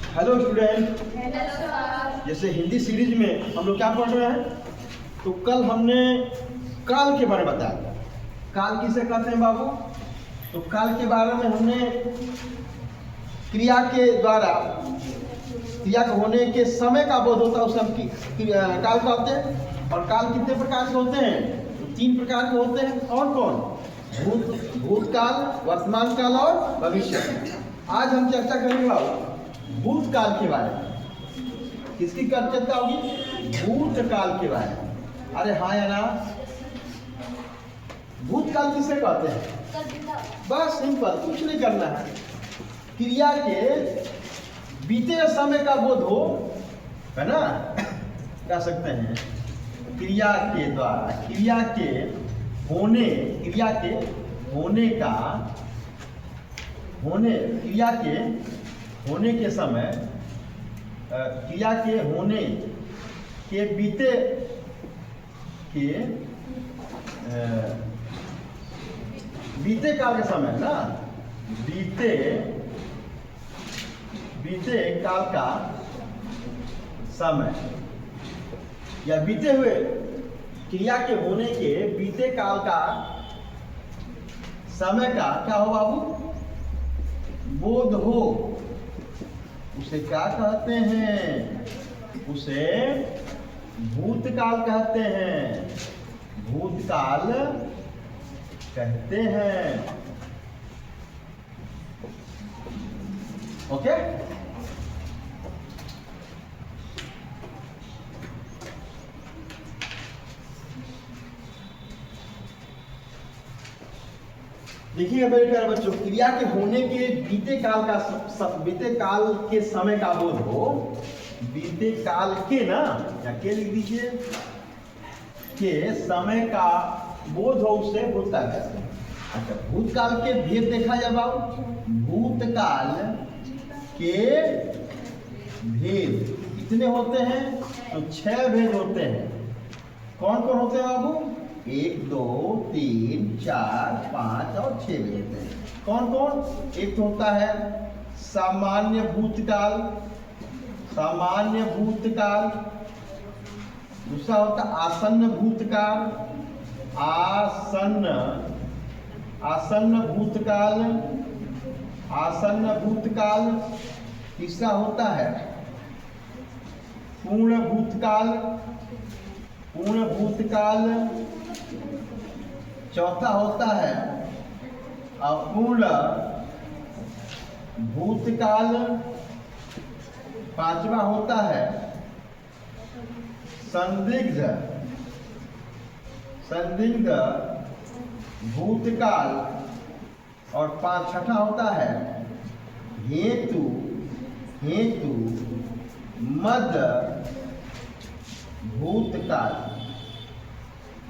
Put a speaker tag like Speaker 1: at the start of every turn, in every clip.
Speaker 1: Hello student.
Speaker 2: Hello sir.
Speaker 1: जैसे Hindi series में हम लोग क्या पढ़ रहे हैं, तो कल हमने काल के बारे में बताया। काल किसे कहते हैं बाबू? तो काल के बारे में हमने क्रिया के द्वारा क्रिया के होने के समय का बोध होता है, उसे हम काल कहते हैं। और काल कितने प्रकार के होते हैं? तो 3 प्रकार के होते हैं। कौन कौन? भूतकाल, वर्तमान काल और भविष्य। आज हम चर्चा करेंगे बाबू भूतकाल के बारे में। किसकी चर्चा होगी? भूतकाल के बारे में। अरे हाँ या ना? भूतकाल किसे कहते हैं? बस सिंपल, कुछ नहीं करना है। क्रिया के बीते समय का बोध हो, है ना, कह सकते हैं। क्रिया के द्वारा क्रिया के होने के समय, क्रिया के होने के बीते काल के समय ना, बीते काल का समय या बीते हुए क्रिया के होने के बीते काल का समय का क्या हो बाबू? बोध हो। उसे क्या कहते हैं? उसे भूतकाल कहते हैं। भूतकाल कहते हैं। ओके? देखिएगा मेरे प्यारे बच्चों, क्रिया के होने के बीते काल के समय का बोध हो। बीते काल के ना, या के लिख दीजिए, के समय का बोध हो, उसे भूतकाल कहते हैं। अच्छा, भूतकाल के भेद देखा जाए बाबू। भूतकाल के भेद कितने होते हैं? तो 6 भेद होते हैं। कौन कौन होते हैं बाबू? 1, 2, 3, 4, 5 और 6 भी होते हैं। कौन कौन? एक तो होता है सामान्य भूतकाल। दूसरा होता है आसन्न भूतकाल। तीसरा होता है पूर्ण भूतकाल। चौथा होता है अपूर्ण भूतकाल। 5वां होता है संदिग्ध भूतकाल। और 6वां होता है हेतु मद भूतकाल।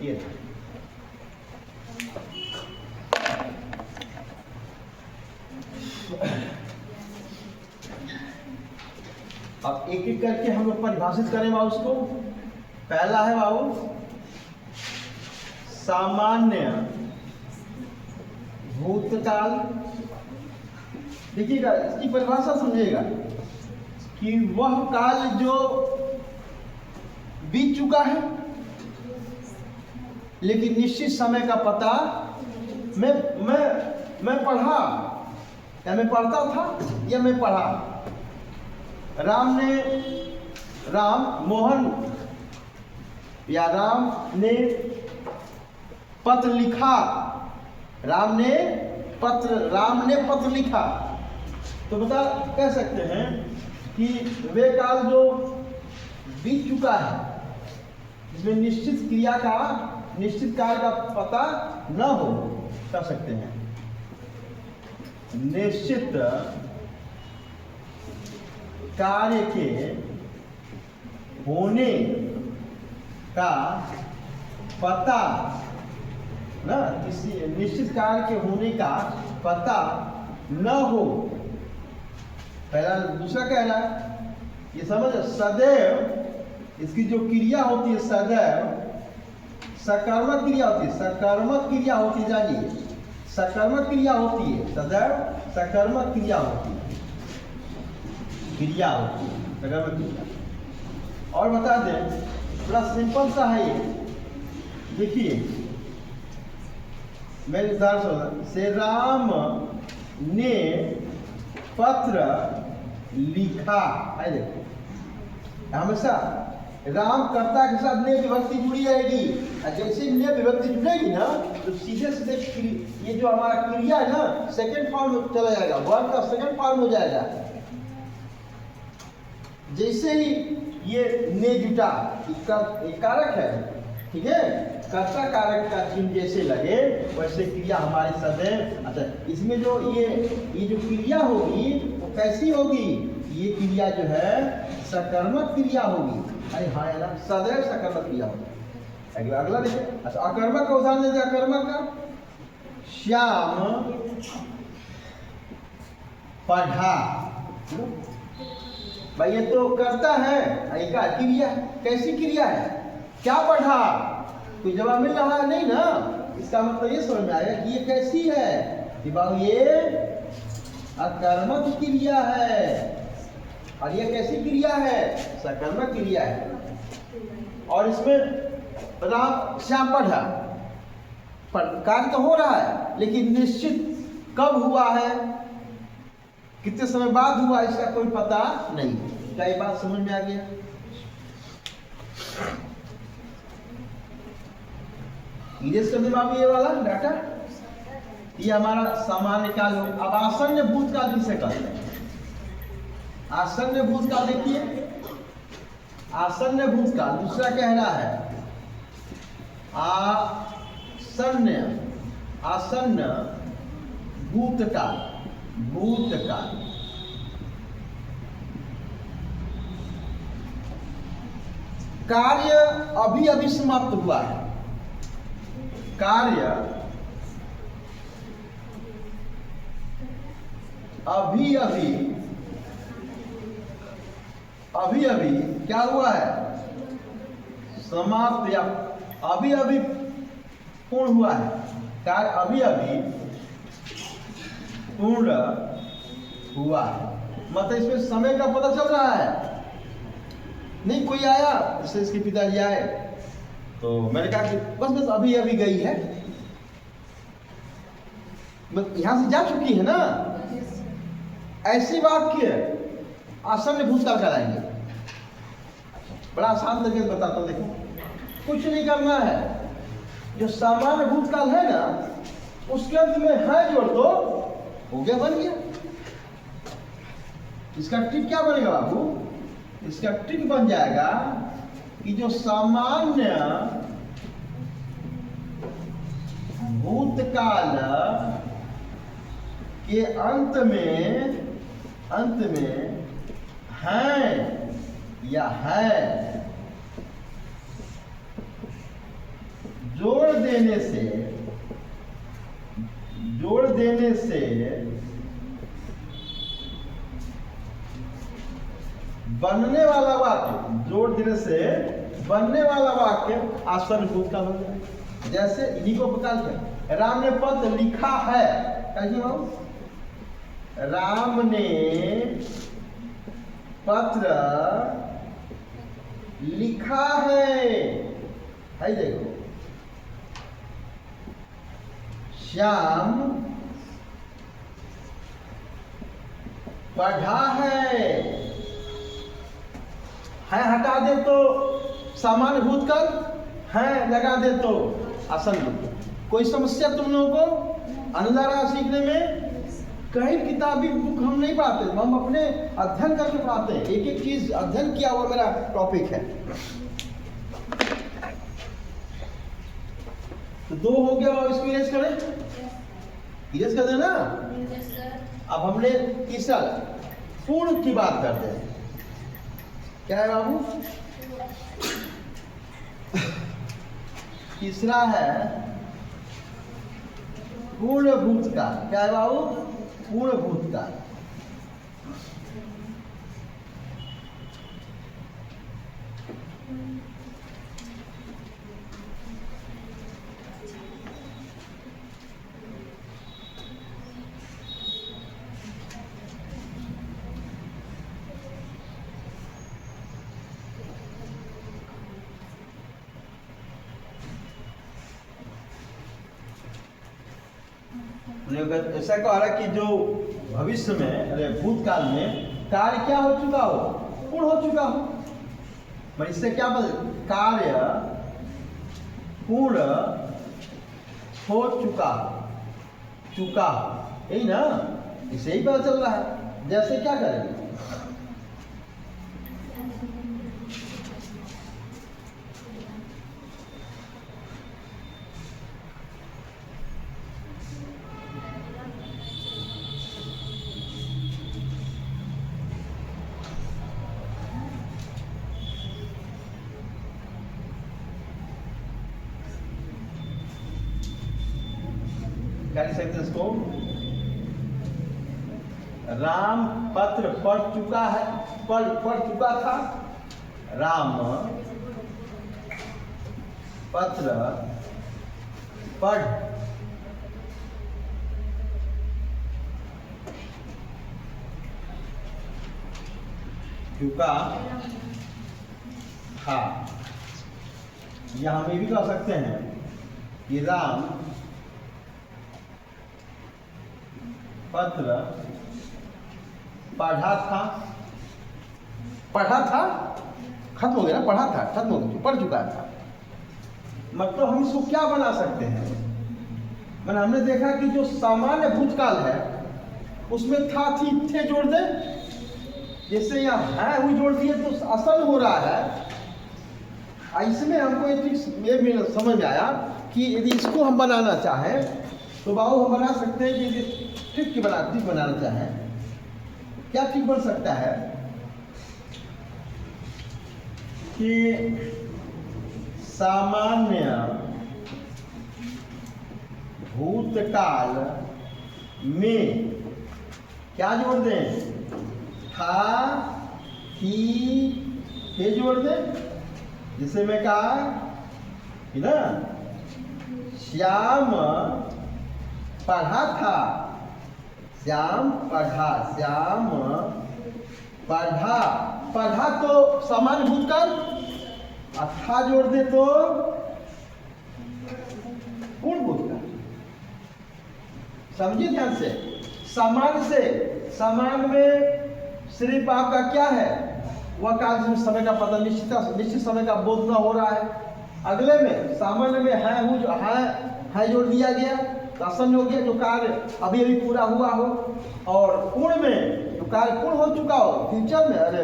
Speaker 1: ये अब एक एक करके हम लोग परिभाषित करें बाबू उसको। पहला है बाबू सामान्य भूतकाल। देखिएगा, इसकी परिभाषा समझिएगा कि वह काल जो बीत चुका है, लेकिन निश्चित समय का पता मैं पढ़ा, या मैं पढ़ता था, या मैं पढ़ा। राम ने पत्र लिखा। राम ने पत्र लिखा। तो बता कह सकते हैं कि वे काल जो बीत चुका है, जिसमें निश्चित काल का पता न हो, कह सकते हैं निश्चित कार्य के होने का पता ना, किसी निश्चित कार्य के होने का पता न हो। पहला। दूसरा कह रहा है, ये समझ, सदैव इसकी जो क्रिया होती है, सदैव सकर्मक क्रिया होती है। जानिए, सकर्मक क्रिया होती है, सदैव सकर्मक क्रिया होती है। क्रिया होती है, सकर्मक क्रिया। और बता दें, बड़ा सिंपल सा है ये, देखिए मेरे हिसाब से राम ने पत्र लिखा है। देखो हमेशा राम कर्ता के साथ ने विभक्ति जुड़ी रहेगी, और जैसे ने विभक्ति जुड़ेगी ना तो सीधे सीधे ये जो हमारा क्रिया है ना सेकंड फॉर्म में चला जाएगा, वर्ब का सेकंड फॉर्म हो जाएगा। जैसे ही ये ने जुटा, इसका एक कारक है, ठीक है, कर्ता कारक का चिन्ह जैसे लगे वैसे क्रिया हमारे सदैव। अच्छा, इसमें जो ये जो क्रिया होगी वो कैसी होगी? ये क्रिया जो है सकर्मक क्रिया होगी। अरे हाँ है ना, सदैव सकर्मक क्रिया होगी। अगला देखिए, अच्छा अकर्मक का उदाहरण देते, अकर्मक का श्याम पढ़ा। भाई ये तो करता है, एक क्रिया, कैसी क्रिया है? क्या पढ़ा? कोई जवाब मिल रहा है नहीं ना, इसका मतलब ये समझ में आएगा कि ये कैसी है कि बाबू ये अकर्मक क्रिया है, और ये कैसी क्रिया है? सकर्मक क्रिया है। और इसमें राम श्याम पढ़ा, कार्य तो हो रहा है लेकिन निश्चित कब हुआ है, कितने समय बाद हुआ, इसका कोई पता नहीं। क्या ये बात समझ में आ गया? इरेज कर दे बाबू ये वाला डाटा, ये हमारा सामान्य काल हो। अब आसन्न भूतकाल किसे कहते हैं? आसन्न भूतकाल देखिए, आसन्न भूतकाल दूसरा कह रहा है आसन्न, आसन्न भूतकाल, भूतकाल। कार्य अभी अभी समाप्त हुआ है, कार्य अभी अभी, अभी अभी क्या हुआ है? समाप्त या अभी अभी पूर्ण हुआ है, कार्य अभी अभी पूर्ण हुआ है। मतलब इसमें समय का पता चल रहा है। नहीं कोई आया, जैसे इसके पिताजी आए तो मैंने कहा कि बस बस अभी अभी गई है, यहां से जा चुकी है ना, ऐसी वाक्य आसन्न भूतकाल कराएंगे। बड़ा आसान तरीके से बताता हूं, देखो कुछ नहीं करना है, जो सामान्य भूतकाल है ना उसके अंत में है जोड़ दो, हो गया, बन गया। इसका ट्रिक क्या बनेगा बाबू? इसका ट्रिक बन जाएगा कि जो सामान्य भूतकाल के अंत में है या है, जोड़ देने से बनने वाला वाक्य, जोड़ देने से बनने वाला वाक्य आसन्न भूतकाल हो जाए। जैसे इन्हीं को प्रकार किया, राम ने पत्र लिखा है, राम ने पत्र लिखा है देखो, श्याम पढ़ा है हटा दे तो सामान्य भूतकाल, है लगा दे तो आसन्न भूतकाल। कोई समस्या तुम लोगों को अनुदारा सीखने में? कहीं किताबी बुक हम नहीं पढ़ाते, हम अपने अध्ययन करके पढ़ाते हैं। एक एक चीज अध्ययन किया हुआ मेरा टॉपिक है। तो दो हो गया, अब इसको इरेज करें, इरेज कर देना। अब हमने तीसरा पूर्ण की बात करते हैं। क्या है बाबू? तीसरा है पूर्ण भूतकाल। क्या है बाबू? पूर्ण भूतकाल। ऐसा कह रहा कि जो भविष्य में, अरे भूतकाल में कार्य क्या हो चुका हो, पूर्ण हो चुका हो। पर इससे क्या कार्य पूर्ण हो चुका यही ना, इसे ही पता चल रहा है। जैसे क्या करेंगे, क्या लिख सकते हैं इसको, राम पत्र पढ़ चुका है, पढ़ चुका था, राम पत्र पढ़ चुका था। या हम ये भी कह सकते हैं कि राम पत्र पढ़ा था, खत्म हो गया ना, पढ़ा था खत्म हो गया, पढ़ चुका था। मतलब हम इसको क्या बना सकते हैं, मैंने हमने देखा कि जो सामान्य भूतकाल है उसमें था थी थे जोड़ दे, जैसे यहाँ है हुई जोड़ दिए तो असल हो रहा है। इसमें हमको एक चीज ये समझ में आया कि यदि इसको हम बनाना चाहें तो बाबू हम बना सकते हैं कि ठीक बनाना चाहें, क्या ठीक बन सकता है कि सामान्य भूतकाल में क्या जोड़ दें, था थी थे जोड़ दें। जिसे मैं कहा कि ना, श्याम पढ़ा था, श्याम पढ़ा तो सामान्य भूतकाल, था जोड़ दे तो पूर्ण भूतकाल। समझिए ध्यान से, सामान्य में सिर्फ आपका क्या है, वह काल जिसमें समय का पता निश्चित समय का बोध न हो रहा है। अगले में सामान्य में है जोड़ दिया गया तो आसन हो गया, जो कार्य अभी पूरा हुआ हो। और पूर्ण में जो कार्य पूर्ण हो चुका हो, फ्यूचर में, अरे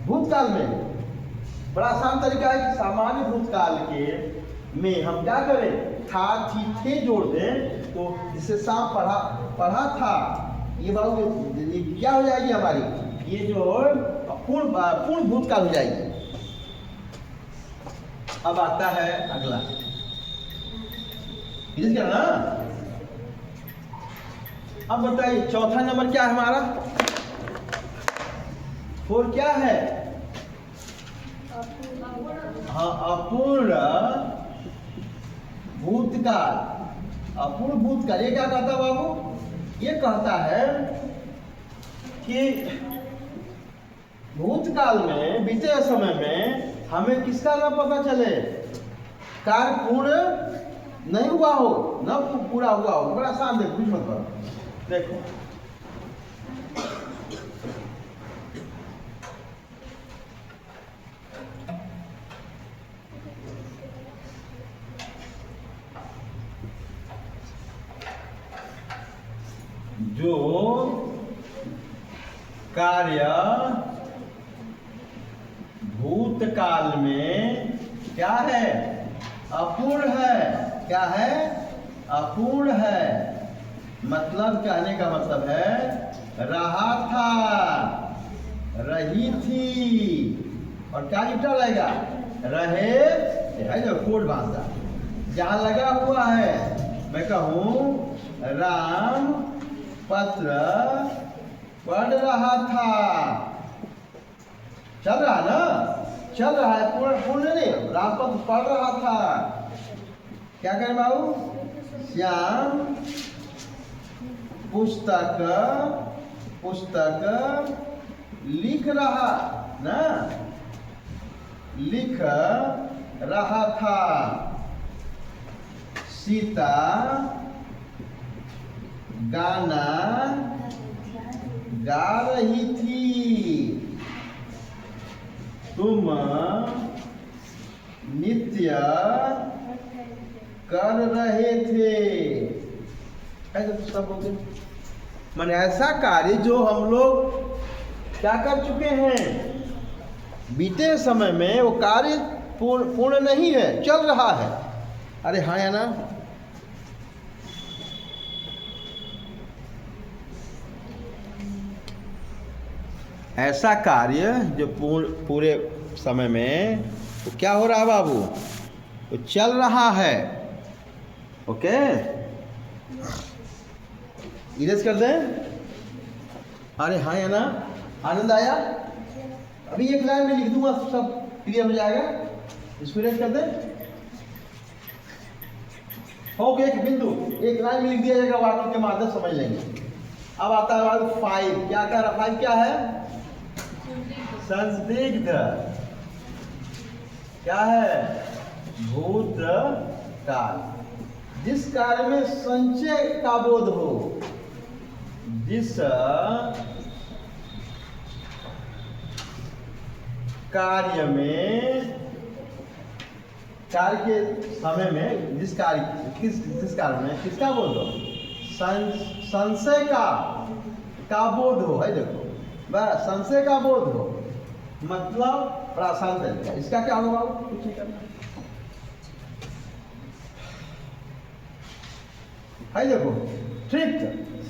Speaker 1: भूतकाल में बड़ा आसान तरीका है कि सामान्य भूतकाल के में हम क्या करें, था थी थे जोड़ दें तो जिससे साफ पढ़ा था, ये बाबू ये क्या हो जाएगी हमारी, ये जो पूर्ण भूतकाल हो जाएगी। अब आता है अगला, क्या ना, अब बताइए चौथा नंबर क्या है हमारा, 4 क्या है, हाँ अपूर्ण भूतकाल। अपूर्ण भूतकाल ये क्या कहता है बाबू, ये कहता है कि भूतकाल में बीते समय में हमें किसका ना पता चले, कार्य पूर्ण नहीं हुआ हो, न पूरा हुआ हो। बड़ा आसान, देखो कुछ मत करो, देखो जो कार्य भूतकाल में क्या है, अपूर्ण है, क्या है, अपूर्ण है। मतलब कहने का मतलब है रहा था, रही थी, और क्या लिखा रहेगा, रहे है जो कोड बांधा जहां लगा हुआ है। मैं कहूं राम पत्र पढ़ रहा था, चल रहा ना, चल रहा है, पूर्ण नहीं, राम पत्र पढ़ रहा था। क्या करें बाबू, श्याम पुस्तक लिख रहा ना, लिख रहा था। सीता गाना गा रही थी, तुम नृत्य कर रहे थे। सब हो गए। माने ऐसा कार्य जो हम लोग क्या कर चुके हैं, बीते समय में वो कार्य पूर्ण नहीं है, चल रहा है। अरे हाँ या ना? ऐसा कार्य जो पूरे समय में तो क्या हो रहा है बाबू, तो चल रहा है। ओके, इरेज कर दें। अरे हाँ या ना? आनंद आया? अभी एक लाइन में लिख दूंगा, सब क्लियर हो जाएगा। इसको इरेज कर दें। ओके, एक बिंदु एक लाइन में लिख दिया जाएगा, वाक्य के माध्यम समझ लेंगे। अब आता है 5। क्या कह रहा? 5 क्या है? संदिग्ध। क्या है? भूतकाल। जिस कार्य में संचय का बोध हो, जिस कार्य में, कार्य के समय में, जिस कार्य में किसका बोध हो? संशय का बोध हो। है देखो, बस संशय का बोध हो, मतलब बड़ा आसान तरीका। इसका क्या होगा? कुछ नहीं करना है। देखो ट्रिक,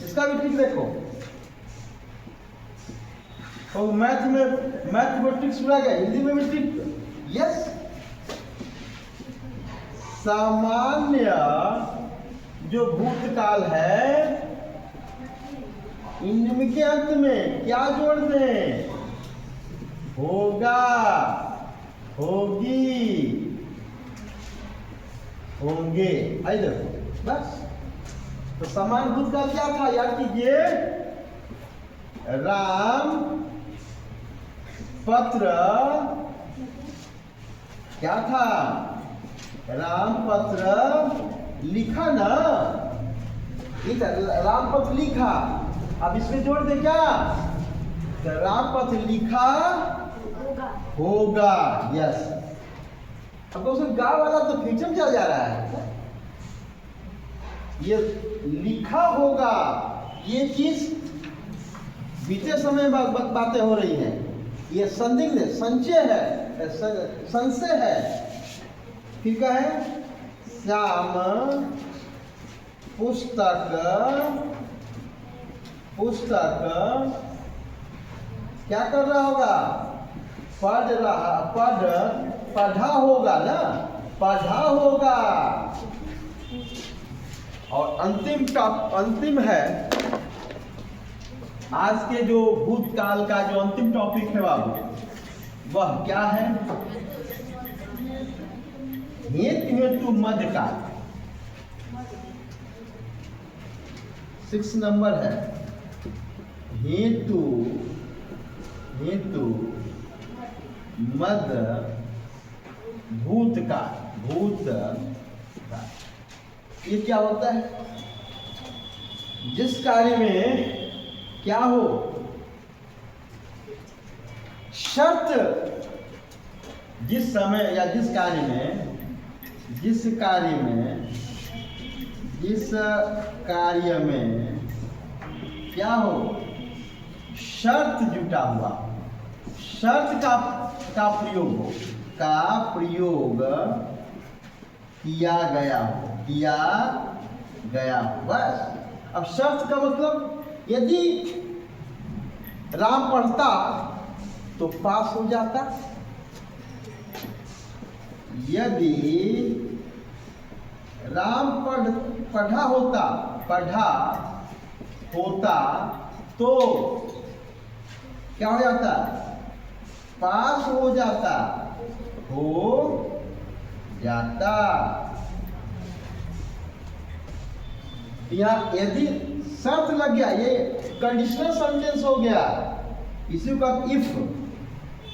Speaker 1: इसका भी ट्रिक देखो। तो मैथमेटिक्स में गया, हिंदी में भी ट्रिक। यस, सामान्य जो भूतकाल है, इनके अंत में क्या जोड़ दें? होगा, होगी, होंगे। आई देखो, बस। तो सामान्य भूतकाल क्या था? याद कीजिए, राम पत्र क्या था? राम पत्र लिखा ना, राम पत्र लिखा। अब इसमें जोड़ दे क्या? राम पत्र लिखा होगा। यस। अब तो उसमें गा वाला तो फ्यूचर में चल जा रहा है। ये लिखा होगा, ये चीज बीते समय में बातें हो रही हैं। ये संदिग्ध संचय है, संशय है। फिर क्या है? श्याम पुस्तक क्या कर रहा होगा? पढ़ा होगा ना, पढ़ा होगा। और अंतिम है आज के जो भूतकाल का जो अंतिम टॉपिक है बाबू, वह क्या है? हेतु मध्य काल। 6 नंबर है। हेतु मध्य भूतकाल। ये क्या होता है? जिस कार्य में क्या हो, शर्त, जिस समय या जिस कार्य में क्या हो, शर्त जुटा हुआ, शर्त का प्रयोग किया गया हो। बस। अब शर्त का मतलब, यदि राम पढ़ता तो पास हो जाता, यदि राम पढ़ा होता तो क्या हो जाता? पास हो जाता। यहाँ यदि शर्त लग गया, ये कंडीशनल सेंटेंस हो गया। इसी का इफ,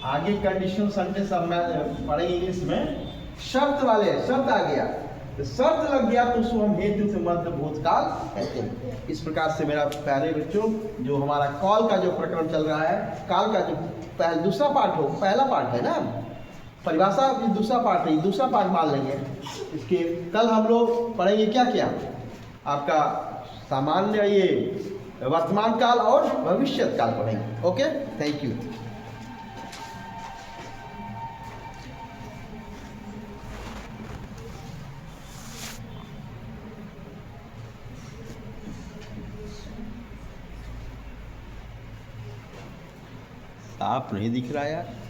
Speaker 1: आगे कंडीशनल सेंटेंस अब मैं पढ़ेंगे इंग्लिश में। शर्त आ गया। तो शर्त लग गया तो उसको हम हेतु संबंध भूतकाल कहते हैं। इस प्रकार से मेरा प्यारे बच्चों, जो हमारा कॉल का जो प्रकरण चल रहा है, काल का जो दूसरा पार्ट हो, पहला पार्ट है ना, परिभाषा ये दूसरा पार्ट है, दूसरा पार्ट मान लेंगे। इसके कल हम लोग पढ़ेंगे क्या क्या, आपका सामान्य ये वर्तमान काल और भविष्य काल पढ़ेंगे। Okay, thank you. साफ नहीं दिख रहा यार।